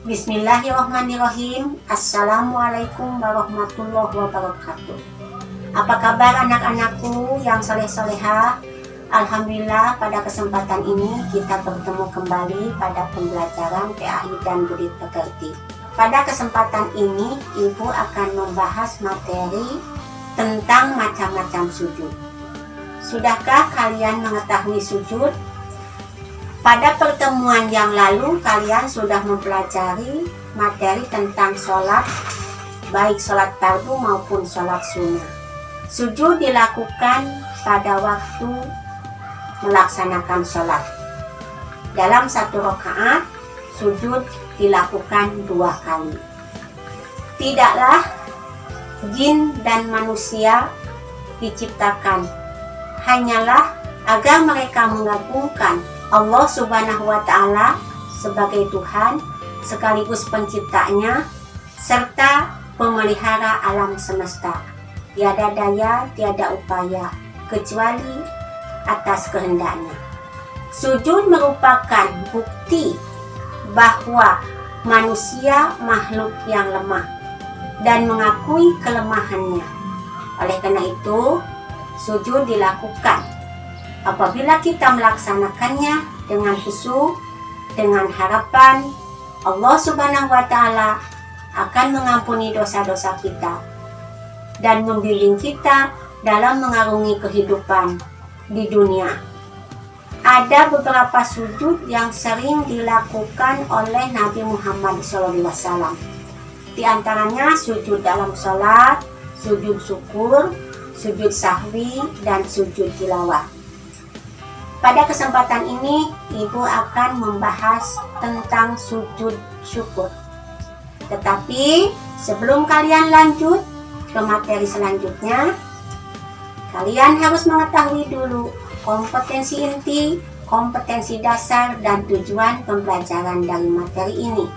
Bismillahirrahmanirrahim. Assalamualaikum warahmatullahi wabarakatuh. Apa kabar anak-anakku yang soleh-solehah? Alhamdulillah, pada kesempatan ini kita bertemu kembali pada pembelajaran PAI dan Budi Pekerti. Pada kesempatan ini Ibu akan membahas materi tentang macam-macam sujud. Sudahkah kalian mengetahui sujud? Pada pertemuan yang lalu kalian sudah mempelajari materi tentang sholat, baik sholat fardu maupun sholat sunnah. Sujud dilakukan pada waktu melaksanakan sholat. Dalam satu rakaat, sujud dilakukan 2 kali. Tidaklah jin dan manusia diciptakan hanyalah agar mereka mengagungkan Allah Subhanahu wa Ta'ala sebagai Tuhan sekaligus penciptanya serta pemelihara alam semesta. Tiada daya, tiada upaya kecuali atas kehendaknya. Sujud merupakan bukti bahwa manusia makhluk yang lemah dan mengakui kelemahannya. Oleh karena itu, sujud dilakukan apabila kita melaksanakannya dengan khusyuk, dengan harapan Allah Subhanahu wa Ta'ala akan mengampuni dosa-dosa kita dan membimbing kita dalam mengarungi kehidupan di dunia. Ada beberapa sujud yang sering dilakukan oleh Nabi Muhammad SAW. Di antaranya sujud dalam sholat, sujud syukur, sujud sahwi, dan sujud tilawah. Pada kesempatan ini, Ibu akan membahas tentang sujud syukur. Tetapi sebelum kalian lanjut ke materi selanjutnya, kalian harus mengetahui dulu kompetensi inti, kompetensi dasar, dan tujuan pembelajaran dari materi ini.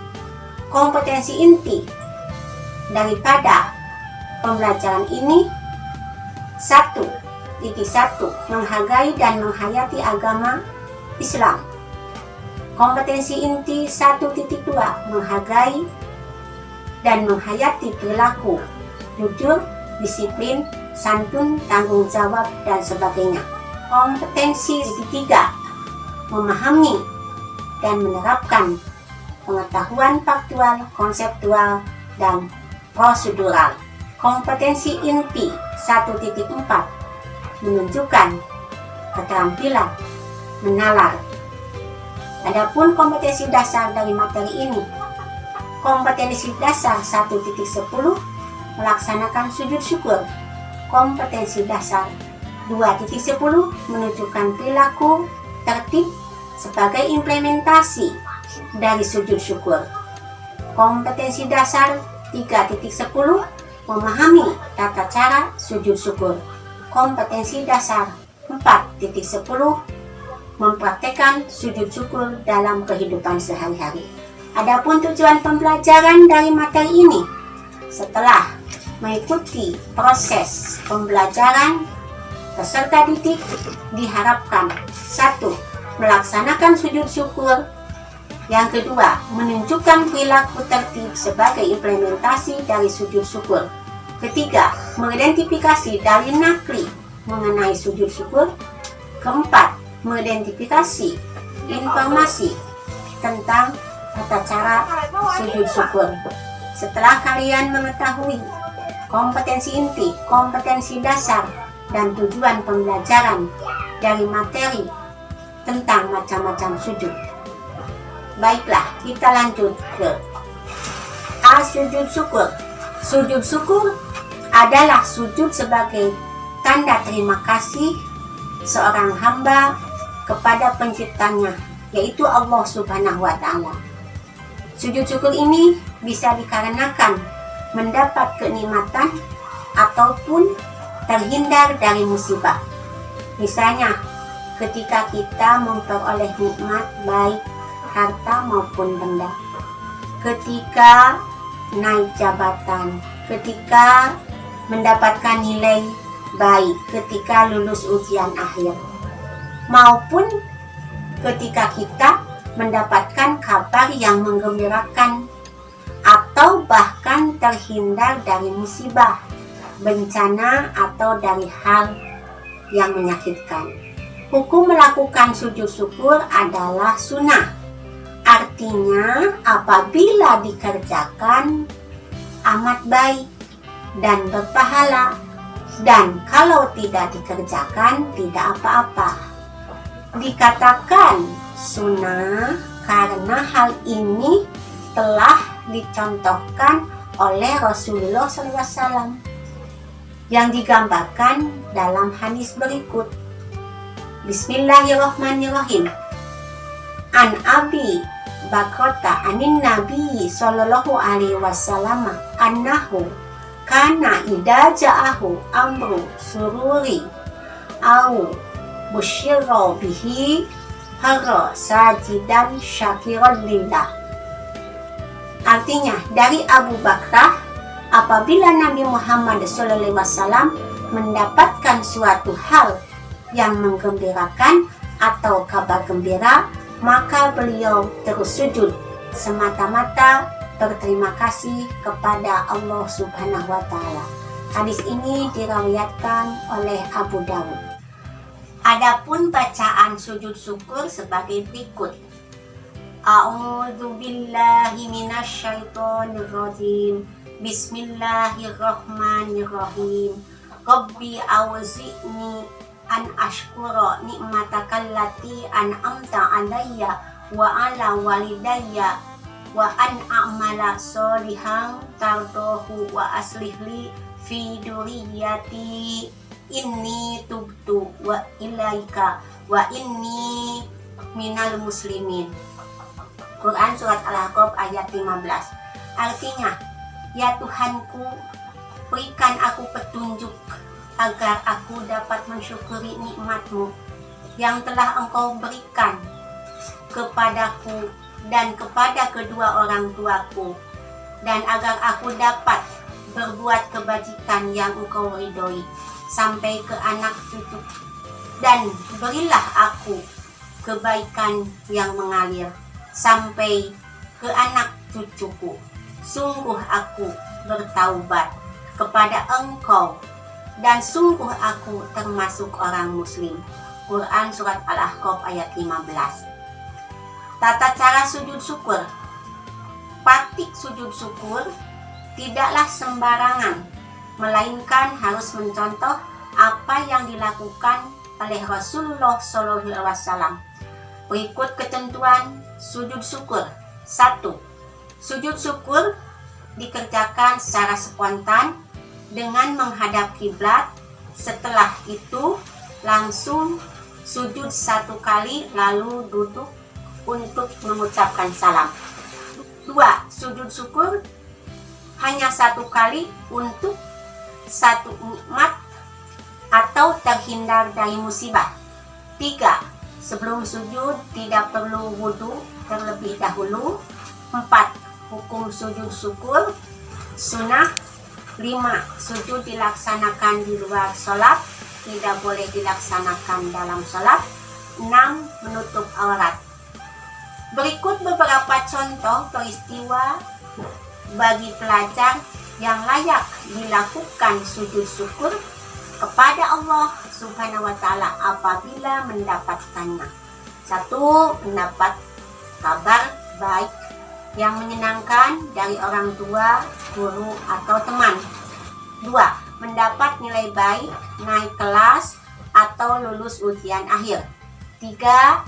Kompetensi inti daripada pembelajaran ini: 1. Menghargai dan menghayati agama Islam. Kompetensi inti 1.2 menghargai dan menghayati perilaku jujur, disiplin, santun, tanggung jawab, dan sebagainya. Kompetensi ketiga, memahami dan menerapkan pengetahuan faktual, konseptual, dan prosedural. Kompetensi inti 1.4 menunjukkan keterampilan menalar. Adapun kompetensi dasar dari materi ini, kompetensi dasar 1.10 melaksanakan sujud syukur. Kompetensi dasar 2.10 menunjukkan perilaku tertib sebagai implementasi dari sujud syukur. Kompetensi dasar 3.10 memahami tata cara sujud syukur. Kompetensi dasar 4.10 mempraktekkan sujud syukur dalam kehidupan sehari-hari. Adapun tujuan pembelajaran dari materi ini, setelah mengikuti proses pembelajaran, peserta didik diharapkan 1. Melaksanakan sujud syukur. Yang kedua, menunjukkan perilaku tertib sebagai implementasi dari sujud syukur. Ketiga, mengidentifikasi dalil nakli mengenai sujud syukur. Keempat, mengidentifikasi informasi tentang tata cara sujud syukur. Setelah kalian mengetahui kompetensi inti, kompetensi dasar, dan tujuan pembelajaran dari materi tentang macam-macam sujud, baiklah kita lanjut ke sujud syukur. Sujud syukur adalah sujud sebagai tanda terima kasih seorang hamba kepada penciptanya, yaitu Allah Subhanahu wa Ta'ala. Sujud syukur ini bisa dikarenakan mendapat kenikmatan ataupun terhindar dari musibah. Misalnya, ketika kita memperoleh nikmat baik harta maupun benda, ketika naik jabatan, ketika mendapatkan nilai baik, ketika lulus ujian akhir, maupun ketika kita mendapatkan kabar yang menggembirakan, atau bahkan terhindar dari musibah, bencana, atau dari hal yang menyakitkan. Hukum melakukan sujud syukur adalah sunnah. Artinya apabila dikerjakan amat baik dan berpahala, dan kalau tidak dikerjakan tidak apa-apa. Dikatakan sunnah karena hal ini telah dicontohkan oleh Rasulullah SAW yang digambarkan dalam hadis berikut. Bismillahirrahmanirrahim. An Abi Bakrata anin Nabi sallallahu alaihi wasallam annahu kana idza ja'ahu amru sururi au busyira bihi harra sajidan syakiran lillah. Artinya, dari Abu Bakrah, apabila Nabi Muhammad SAW mendapatkan suatu hal yang menggembirakan atau kabar gembira, maka beliau terus sujud semata-mata berterima kasih kepada Allah Subhanahu wa Ta'ala. Hadis ini diriwayatkan oleh Abu Dawud. Adapun bacaan sujud syukur sebagai berikut. A'udzu billahi minasyaitonir rajim. Bismillahirrahmanirrahim. Rabbi awzi'ni an ashkura ni'matakal lati an'amta 'alayya wa 'ala walidayya wa an a'mala sholihan tardahu wa aslih li fi durriyyati inni tubtu wa ilaika wa inni minal muslimin. Quran surat Al-Ahqaf ayat 15. Artinya, ya Tuhanku, berikan aku petunjuk agar aku dapat mensyukuri nikmat-Mu yang telah Engkau berikan kepadaku dan kepada kedua orang tuaku, dan agar aku dapat berbuat kebajikan yang Engkau ridhoi sampai ke anak cucu, dan berilah aku kebaikan yang mengalir sampai ke anak cucuku. Sungguh aku bertaubat kepada Engkau, dan sungguh aku termasuk orang muslim. Quran surat Al-Ahqaf ayat 15. Tata cara sujud syukur. Praktik sujud syukur tidaklah sembarangan, melainkan harus mencontoh apa yang dilakukan oleh Rasulullah SAW. Berikut ketentuan sujud syukur. 1. Sujud syukur dikerjakan secara spontan dengan menghadap kiblat. Setelah itu langsung sujud 1 kali lalu duduk untuk mengucapkan salam. 2. Sujud syukur hanya 1 kali untuk 1 nikmat atau terhindar dari musibah. 3. Sebelum sujud tidak perlu wudhu terlebih dahulu. 4. Hukum sujud syukur sunnah. 5. Sujud dilaksanakan di luar sholat, tidak boleh dilaksanakan dalam sholat. 6. Menutup aurat. Berikut beberapa contoh peristiwa bagi pelajar yang layak dilakukan sujud syukur kepada Allah Subhanahu wa Ta'ala apabila mendapatkannya. 1. Mendapat kabar baik yang menyenangkan dari orang tua, guru, atau teman. 2. Mendapat nilai baik, naik kelas, atau lulus ujian akhir. 3.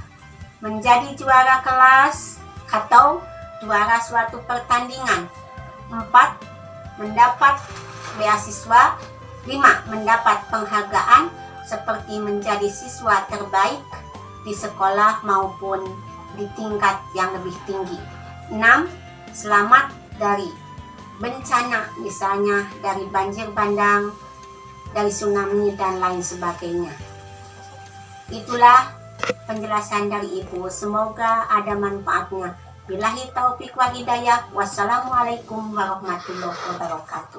Menjadi juara kelas atau juara suatu pertandingan. 4. Mendapat beasiswa. 5. Mendapat penghargaan seperti menjadi siswa terbaik di sekolah maupun di tingkat yang lebih tinggi. 6. Selamat dari bencana, misalnya dari banjir bandang, dari tsunami, dan lain sebagainya. Itulah penjelasan dari Ibu. Semoga ada manfaatnya. Billahi taufiq wal hidayah. Wassalamualaikum warahmatullahi wabarakatuh.